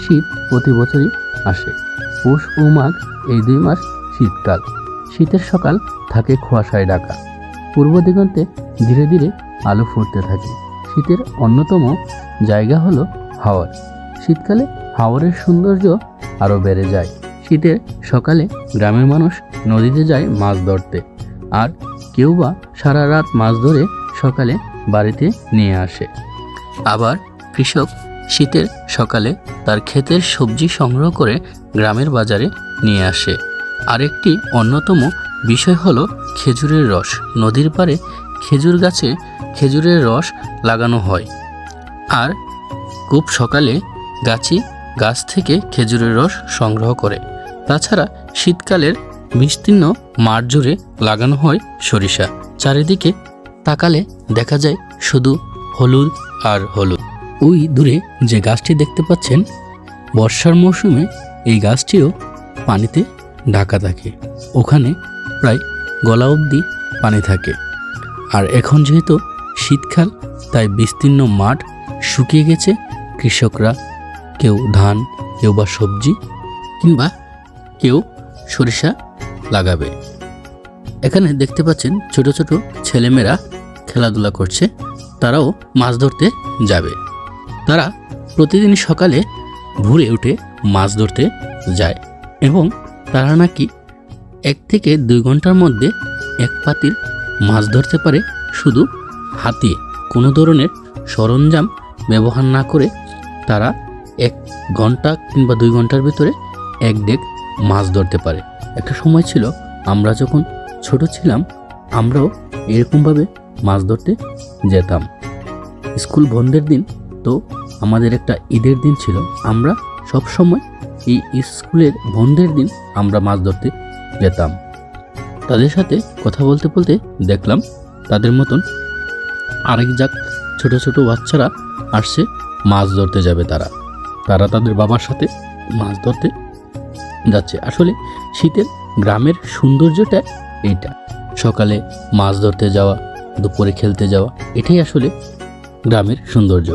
শীত প্রতি বছরই আসে। পৌষ ও মাঘ এই 2 মাস শীতকাল। শীতের সকাল থাকে কুয়াশায় ঢাকা। পূর্ব দিগন্তে ধীরে ধীরে আলো ফুটতে থাকে। শীতের অন্যতম জায়গা হলো হাওর। শীতকালে হাওরের সৌন্দর্য আরও বেড়ে যায়। শীতের সকালে গ্রামের মানুষ নদীতে যায় মাছ ধরতে, আর কেউ বা সারা রাত মাছ ধরে সকালে বাড়িতে নিয়ে আসে। আবার কৃষক শীতের সকালে তার ক্ষেতের সবজি সংগ্রহ করে গ্রামের বাজারে নিয়ে আসে। আরেকটি অন্যতম বিষয় হলো খেজুরের রস। নদীর পাড়ে খেজুর গাছে খেজুরের রস লাগানো হয়, আর খুব সকালে গাছ থেকে খেজুরের রস সংগ্রহ করে। তাছাড়া শীতকালের বিস্তীর্ণ মাঠ জুড়ে লাগানো হয় সরিষা। চারিদিকে তাকালে দেখা যায় শুধু হলুদ আর হলুদ। ওই দূরে যে গাছটি দেখতে পাচ্ছেন, বর্ষার মৌসুমে এই গাছটিও পানিতে ঢাকা থাকে। ওখানে প্রায় গলা অবধি পানি থাকে। আর এখন যেহেতু শীতকাল, তাই বিস্তীর্ণ মাঠ শুকিয়ে গেছে। কৃষকরা কেউ ধান, কেউ বা সবজি, কিংবা কেউ সরিষা লাগাবে। এখানে দেখতে পাচ্ছেন ছোট ছোট ছেলেমেয়েরা খেলাধুলা করছে। তারাও মাছ ধরতে যাবে। তারা প্রতিদিন সকালে ভোরে উঠে মাছ ধরতে যায়, এবং তারা নাকি 1 থেকে 2 ঘন্টার মধ্যে 1 পাতিল মাছ ধরতে পারে, শুধু হাতে, কোনো ধরনের সরঞ্জাম ব্যবহার না করে। তারা 1 ঘন্টা কিংবা 2 ঘন্টার ভিতরে 1 ডেক মাছ ধরতে পারে। একটা সময় ছিল, আমরা যখন ছোট ছিলাম, আমরাও এরকমভাবে মাছ ধরতে যেতাম। স্কুল বন্ধের দিন তো আমাদের একটা ঈদের দিন ছিল। আমরা সব সময় এই স্কুলের বন্ধের দিন আমরা মাছ ধরতে যেতাম। তাদের সাথে কথা বলতে বলতে দেখলাম তাদের মতন আরেক যাক ছোট ছোট বাচ্চারা আসছে মাছ ধরতে যাবে। তারা তাদের বাবার সাথে মাছ ধরতে যাচ্ছে। আসলে শীতের গ্রামের সৌন্দর্যটা এইটা। সকালে মাছ ধরতে যাওয়া, দুপুরে খেলতে যাওয়া, এটাই আসলে গ্রামের সৌন্দর্য।